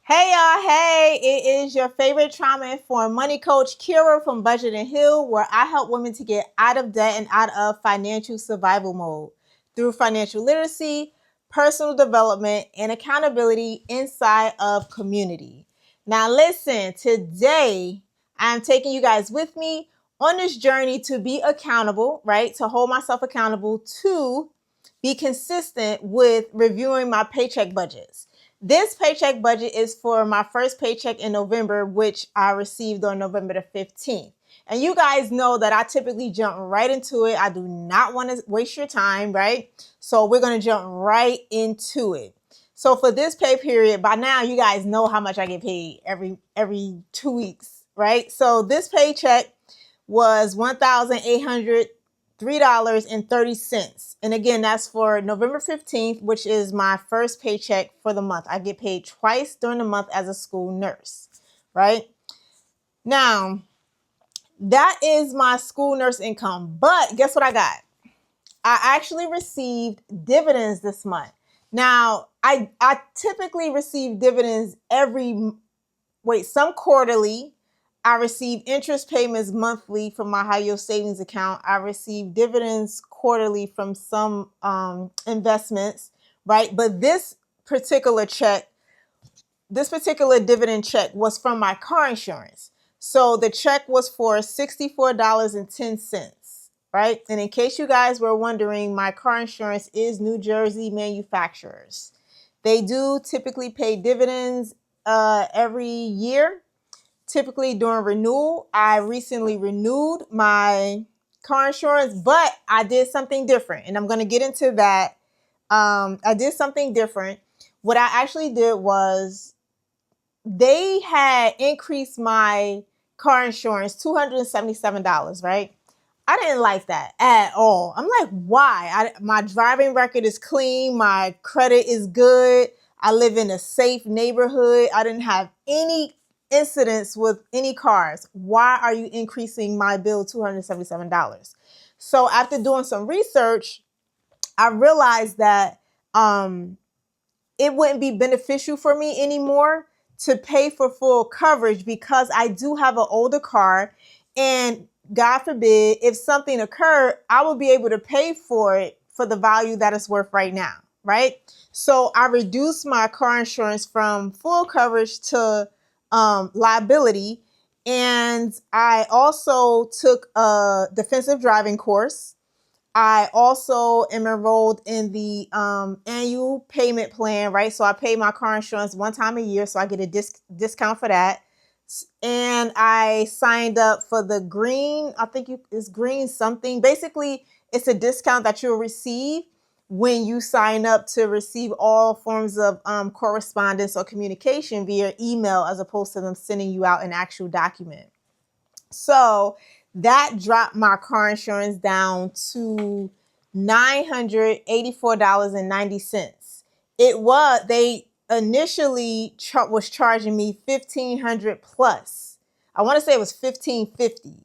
Hey y'all, hey, it is your favorite trauma-informed money coach, Kira from Budget and Heal, where I help women to get out of debt and out of financial survival mode through financial literacy, personal development, and accountability inside of community. Now listen, today I'm taking you guys with me on this journey to be accountable, right? To hold myself accountable, to be consistent with reviewing my paycheck budgets. This paycheck budget is for my first paycheck in November, which I received on November the 15th. And you guys know that I typically jump right into it. I do not want to waste your time, right? So we're going to jump right into it. So for this pay period, by now you guys know how much I get paid every 2 weeks, right? So this paycheck was $1,803.30. And again, that's for November 15th, which is my first paycheck for the month. I get paid twice during the month as a school nurse, right? Now, that is my school nurse income. But guess what I got? I actually received dividends this month. Now, I typically receive dividends some quarterly. I receive interest payments monthly from my high yield savings account. I receive dividends quarterly from some investments, right? But this particular dividend check was from my car insurance. So the check was for $64.10, right? And in case you guys were wondering, my car insurance is New Jersey manufacturers. They do typically pay dividends every year. Typically during renewal. I recently renewed my car insurance, but I did something different, and I'm going to get into that. I did something different. What I actually did was they had increased my car insurance $277, right? I didn't like that at all. I'm like, why? My driving record is clean. My credit is good. I live in a safe neighborhood. I didn't have any incidents with any cars. Why are you increasing my bill $277? So after doing some research, I realized that it wouldn't be beneficial for me anymore to pay for full coverage because I do have an older car, and God forbid, if something occurred, I would be able to pay for it for the value that it's worth right now, right? So I reduced my car insurance from full coverage to liability, and I also took a defensive driving course. I also am enrolled in the annual payment plan, right? So I pay my car insurance one time a year, so I get a discount for that. And I signed up for the green, it's green something. Basically, it's a discount that you'll receive when you sign up to receive all forms of correspondence or communication via email, as opposed to them sending you out an actual document. So that dropped my car insurance down to $984.90. They initially was charging me $1,500 plus. I want to say it was $1,550.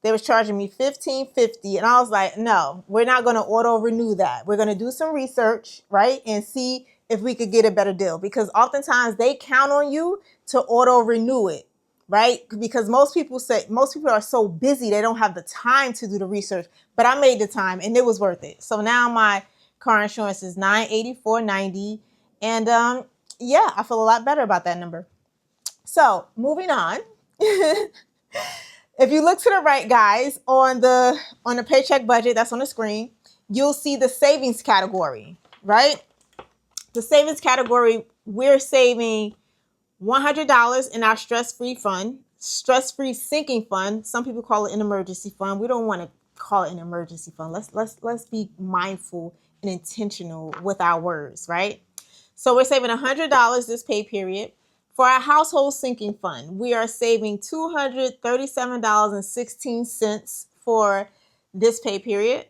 They was charging me $1,550, and I was like, no, we're not going to auto renew that. We're going to do some research, right, and see if we could get a better deal, because oftentimes they count on you to auto renew it, right? Because most people are so busy they don't have the time to do the research, but I made the time and it was worth it. So now my car insurance is $984.90, and yeah, I feel a lot better about that number. So moving on. If you look to the right, guys, on the paycheck budget that's on the screen, you'll see the savings category, right? The savings category, we're saving $100 in our stress-free sinking fund. Some people call it an emergency fund. We don't want to call it an emergency fund. Let's be mindful and intentional with our words, right? So we're saving $100 this pay period. For our household sinking fund, we are saving $237.16 for this pay period.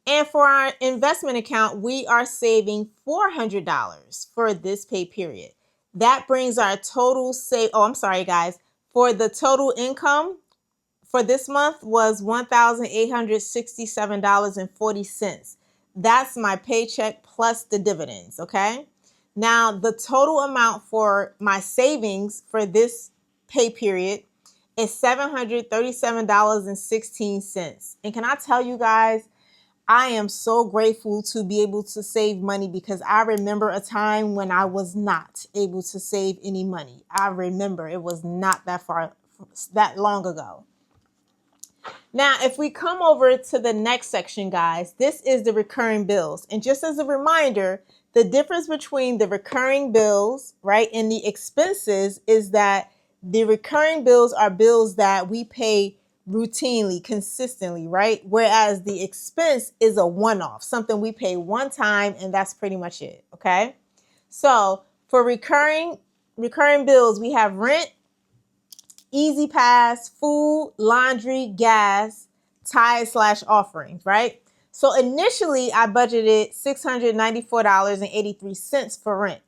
And for our investment account, we are saving $400 for this pay period. That brings our total for the total income for this month was $1,867.40. That's my paycheck plus the dividends, okay? Now, the total amount for my savings for this pay period is $737.16. And can I tell you guys, I am so grateful to be able to save money because I remember a time when I was not able to save any money. I remember it was not that long ago. Now, if we come over to the next section, guys, this is the recurring bills. And just as a reminder, the difference between the recurring bills, right, and the expenses is that the recurring bills are bills that we pay routinely, consistently, right? Whereas the expense is a one-off, something we pay one time, and that's pretty much it, okay? So for recurring bills, we have rent, Easy Pass, food, laundry, gas, tithe/offerings, right? So initially I budgeted $694.83 for rent,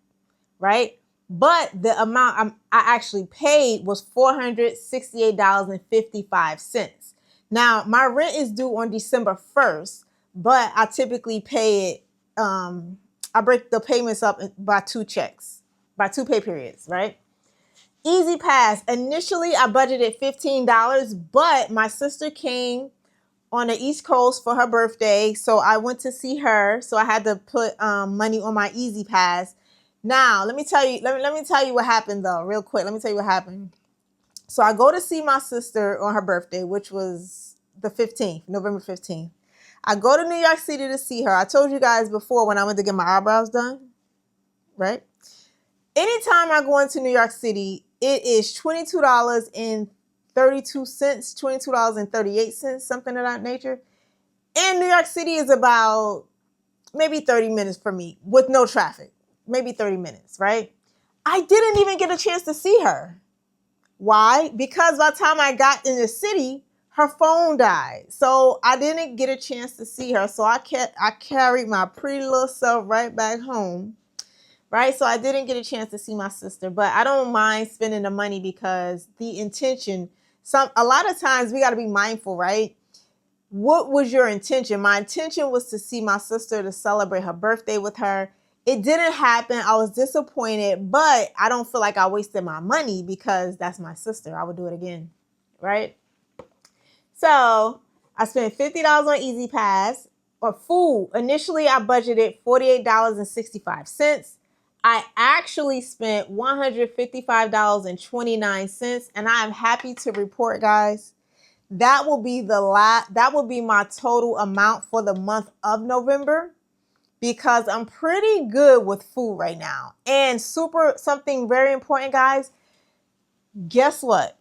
right? But the amount I actually paid was $468.55. Now, my rent is due on December 1st, but I typically pay it, I break the payments up by two pay periods, right? Easy Pass. Initially, I budgeted $15, but my sister came on the East Coast for her birthday, so I went to see her. So I had to put money on my Easy Pass. Now, let me tell you. Let me tell you what happened though, real quick. Let me tell you what happened. So I go to see my sister on her birthday, which was the 15th, November 15th. I go to New York City to see her. I told you guys before when I went to get my eyebrows done, right? Anytime I go into New York City, it is $22.32, $22.38, something of that nature. And New York City is about maybe 30 minutes for me with no traffic, maybe 30 minutes, right? I didn't even get a chance to see her. Why? Because by the time I got in the city, her phone died. So I didn't get a chance to see her. So I carried my pretty little self right back home. Right? So I didn't get a chance to see my sister, but I don't mind spending the money because the intention, a lot of times we got to be mindful, right? What was your intention? My intention was to see my sister, to celebrate her birthday with her. It didn't happen. I was disappointed, but I don't feel like I wasted my money because that's my sister. I would do it again, right? So I spent $50 on Easy Pass. Or food. Initially, I budgeted $48.65. I actually spent $155.29, and I am happy to report, guys, that will be my total amount for the month of November because I'm pretty good with food right now. And something very important, guys. Guess what?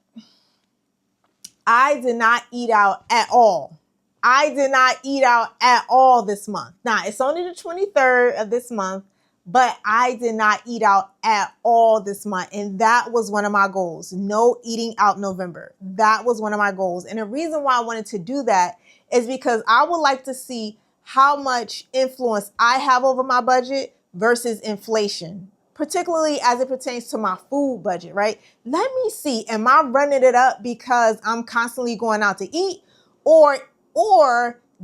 I did not eat out at all. I did not eat out at all this month. Now, it's only the 23rd of this month, but I did not eat out at all this month. And that was one of my goals. No eating out November. That was one of my goals. And the reason why I wanted to do that is because I would like to see how much influence I have over my budget versus inflation, particularly as it pertains to my food budget, right? Let me see, am I running it up because I'm constantly going out to eat, or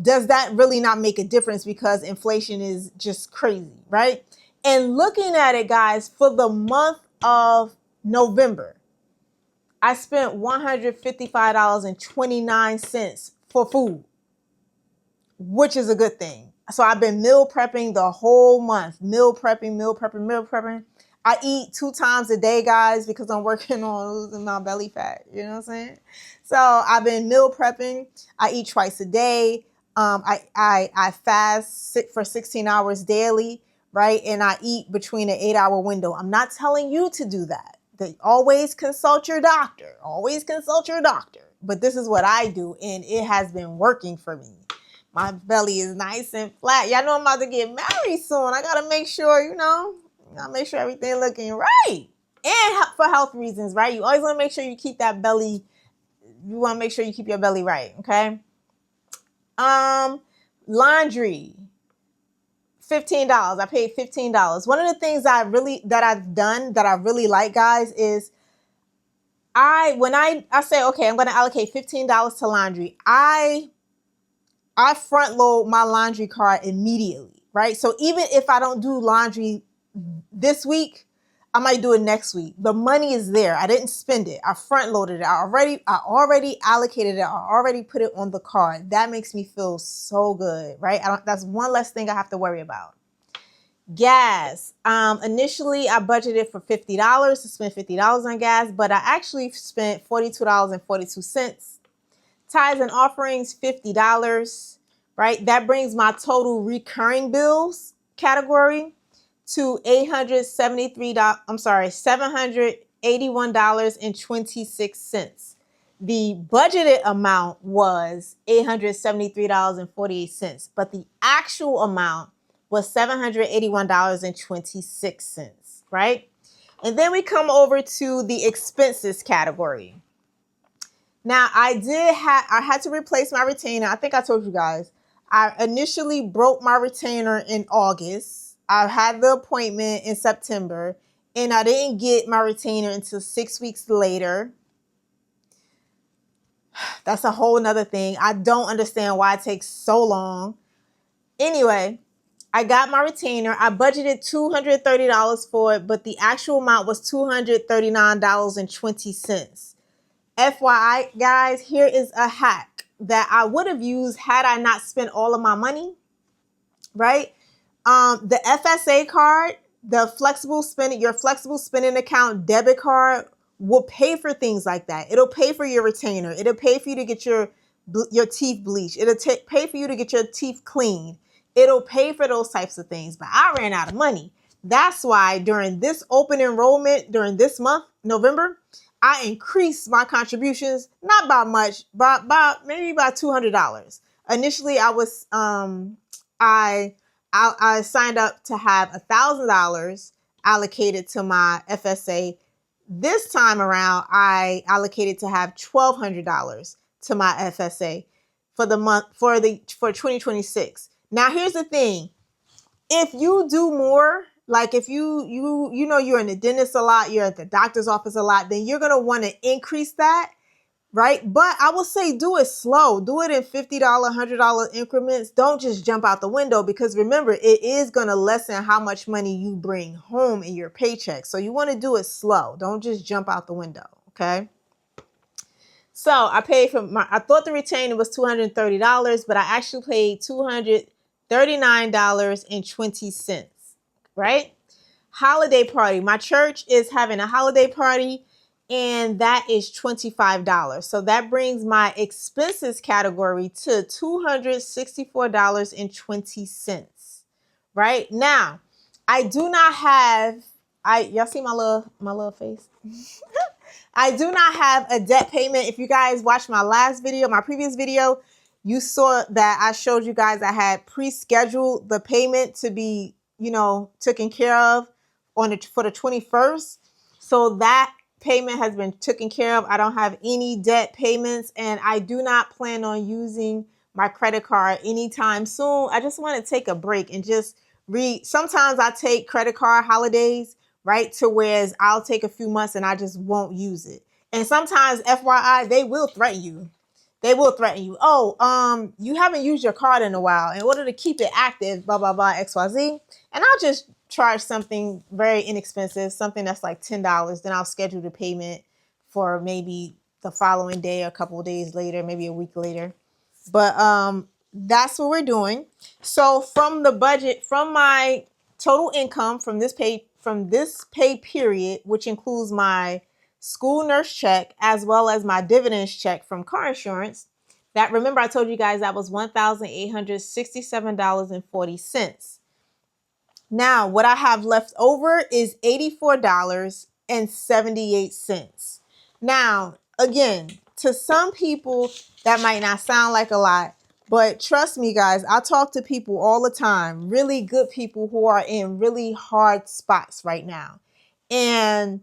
does that really not make a difference because inflation is just crazy, right? And looking at it, guys, for the month of November, I spent $155.29 for food, which is a good thing. So I've been meal prepping the whole month. Meal prepping. I eat 2 times a day, guys, because I'm working on losing my belly fat. You know what I'm saying? So I've been meal prepping. I eat twice a day. I fast for 16 hours daily, right? And I eat between an 8-hour window. I'm not telling you to do that. Always consult your doctor. Always consult your doctor. But this is what I do, and it has been working for me. My belly is nice and flat. Y'all know I'm about to get married soon. I gotta make sure, gotta make sure everything looking right. And for health reasons, right? You always wanna make sure you keep that belly, you wanna make sure you keep your belly right, okay? Laundry, $15. I paid $15. One of the things that I've done that I really like, guys, is when I say, okay, I'm gonna allocate $15 to laundry, I front load my laundry cart immediately, right? So even if I don't do laundry this week, I might do it next week. The money is there. I didn't spend it. I front loaded it. I already allocated it. I already put it on the card. That makes me feel so good, right? That's one less thing I have to worry about. Gas. Initially, I budgeted for $50 to spend $50 on gas, but I actually spent $42.42. Tithes and offerings, $50, right? That brings my total recurring bills category to $781.26. The budgeted amount was $873.48, but the actual amount was $781.26, right? And then we come over to the expenses category. Now, I had to replace my retainer. I think I told you guys. I initially broke my retainer in August. I had the appointment in September, and I didn't get my retainer until 6 weeks later. That's a whole nother thing. I don't understand why it takes so long. Anyway, I got my retainer. I budgeted $230 for it, but the actual amount was $239.20. FYI, guys, here is a hack that I would have used had I not spent all of my money, right? The FSA card, your flexible spending account debit card will pay for things like that. It'll pay for your retainer. It'll pay for you to get your teeth bleached. It'll pay for you to get your teeth cleaned. It'll pay for those types of things. But I ran out of money. That's why during this open enrollment, during this month, November, I increased my contributions, not by much, but maybe by $200. Initially, I signed up to have $1,000 allocated to my FSA. This time around, I allocated to have $1,200 to my FSA for the month for 2026. Now, here's the thing: if you do more, like if you know you're in the dentist a lot, you're at the doctor's office a lot, then you're gonna want to increase that, right? But I will say do it slow. Do it in $50, $100 increments. Don't just jump out the window, because remember, it is gonna lessen how much money you bring home in your paycheck. So you want to do it slow. Don't just jump out the window, okay? So I paid I thought the retainer was $230, but I actually paid $239.20, right? Holiday party. My church is having a holiday party, and that is $25. So that brings my expenses category to $264.20, right? Now, I do not have, y'all see my little face? I do not have a debt payment. If you guys watched my previous video, you saw that I showed you guys I had pre-scheduled the payment to be, taken care of for the 21st. So that payment has been taken care of. I don't have any debt payments, and I do not plan on using my credit card anytime soon. I just want to take a break and just read. Sometimes I take credit card holidays, right? To whereas I'll take a few months and I just won't use it. And sometimes, FYI, they will threaten you. Oh, you haven't used your card in a while. In order to keep it active, blah, blah, blah, XYZ. And I'll just charge something very inexpensive, something that's like $10. Then I'll schedule the payment for maybe the following day, a couple of days later, maybe a week later. But that's what we're doing. So from the budget, from my total income from this pay period, which includes my school nurse check as well as my dividends check from car insurance, that, remember, I told you guys that was $1,867.40. Now, what I have left over is $84.78. Now, again, to some people, that might not sound like a lot, but trust me, guys, I talk to people all the time, really good people who are in really hard spots right now. And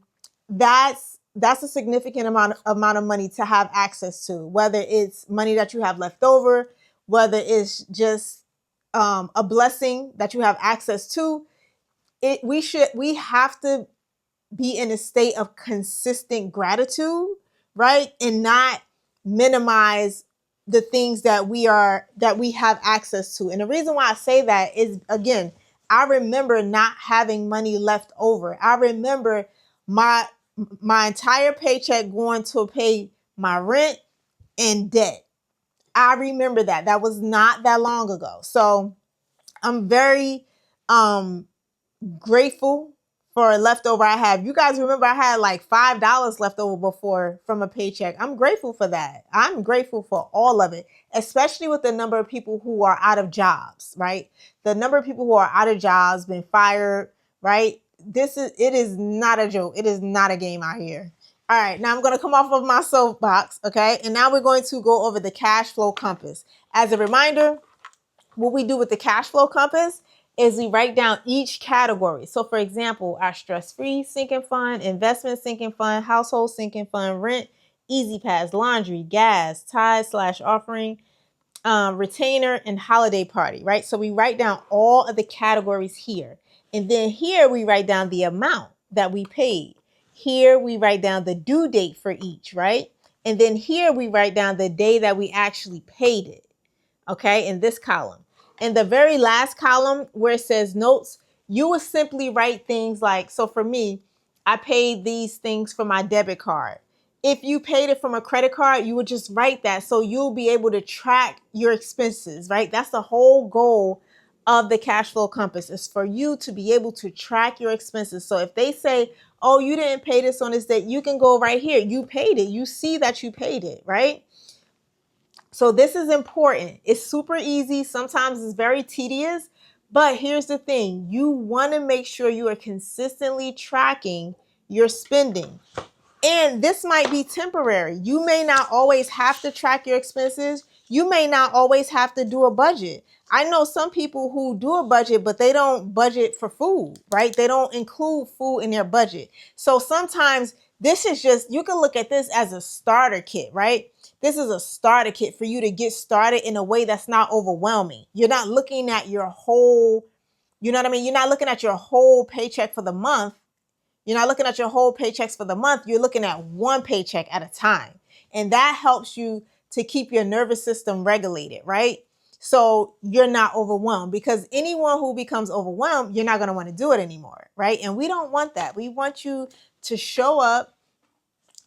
that's a significant amount of money to have access to, whether it's money that you have left over, whether it's just a blessing that you have access to. We have to be in a state of consistent gratitude, right? And not minimize the things that we have access to. And the reason why I say that is, again, I remember not having money left over. I remember my entire paycheck going to pay my rent and debt. I remember that. That was not that long ago. So I'm very grateful for a leftover I have. You guys remember I had like $5 left over before from a paycheck. I'm grateful for that. I'm grateful for all of it, especially with the number of people who are out of jobs, right? The number of people who are out of jobs, been fired, right? It is not a joke. It is not a game out here. All right, now I'm going to come off of my soapbox, okay? And now we're going to go over the cash flow compass. As a reminder, what we do with the cash flow compass is we write down each category. So for example, our stress-free sinking fund, investment sinking fund, household sinking fund, rent, easy pass, laundry, gas, tithe/offering, retainer, and holiday party, right? So we write down all of the categories here. And then here we write down the amount that we paid. Here we write down the due date for each, right? And then here we write down the day that we actually paid it, okay, in this column. In the very last column where it says notes, you would simply write things like, so for me, I paid these things for my debit card. If you paid it from a credit card, you would just write that so you'll be able to track your expenses, right? That's the whole goal of the cash flow compass, is for you to be able to track your expenses. So if they say, oh, you didn't pay this on this date, you can go right here. You paid it. You see that you paid it, right? So this is important. It's super easy. Sometimes it's very tedious, but here's the thing. You want to make sure you are consistently tracking your spending. And this might be temporary. You may not always have to track your expenses. You may not always have to do a budget. I know some people who do a budget, but they don't budget for food, right? They don't include food in their budget. So sometimes this is just, you can look at this as a starter kit, right? This is a starter kit for you to get started in a way that's not overwhelming. You're not looking at your whole, you know what I mean? You're not looking at your whole paycheck for the month. You're not looking at your whole paychecks for the month. You're looking at one paycheck at a time. And that helps you to keep your nervous system regulated, right? So you're not overwhelmed, because anyone who becomes overwhelmed, you're not going to want to do it anymore, right? And we don't want that. We want you to show up,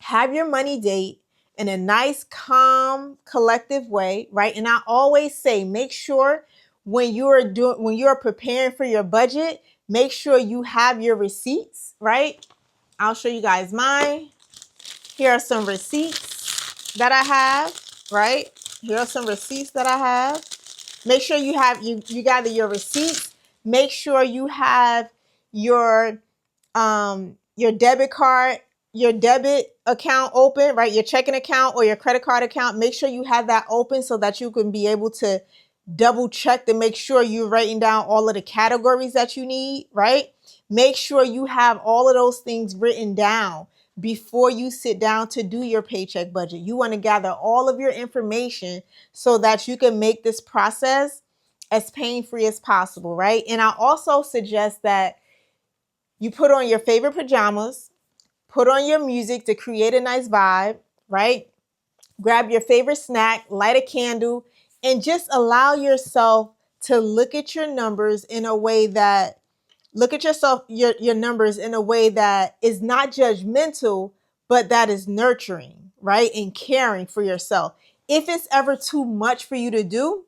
have your money date in a nice, calm, collective way, right? And I always say, make sure when you're preparing for your budget, make sure you have your receipts, right? I'll show you guys mine. Here are some receipts that I have, right? Here are some receipts that I have. Make sure you have, you gather your receipts. Make sure you have your debit card, your debit account open, right? Your checking account or your credit card account. Make sure you have that open so that you can be able to double check to make sure you're writing down all of the categories that you need, right? Make sure you have all of those things written down before you sit down to do your paycheck budget. You want to gather all of your information so that you can make this process as pain-free as possible, right? And I also suggest that you put on your favorite pajamas, put on your music to create a nice vibe, right? Grab your favorite snack, light a candle, and just allow yourself to look at your numbers in a way that, your numbers in a way that is not judgmental, but that is nurturing, right? And caring for yourself. If it's ever too much for you to do,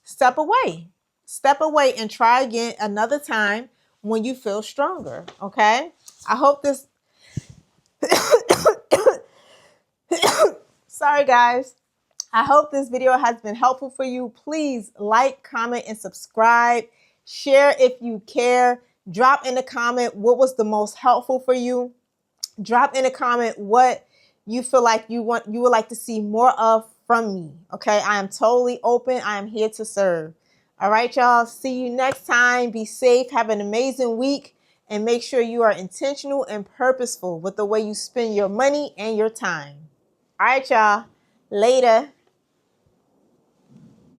step away. Step away and try again another time when you feel stronger, okay? I hope this, sorry guys. I hope this video has been helpful for you. Please like, comment, and subscribe. Share if you care. Drop in the comment what was the most helpful for you. Drop in a comment what you feel like you would like to see more of from me. Okay, I am totally open. I am here to serve. All right, y'all. See you next time. Be safe. Have an amazing week. And make sure you are intentional and purposeful with the way you spend your money and your time. All right, y'all. Later.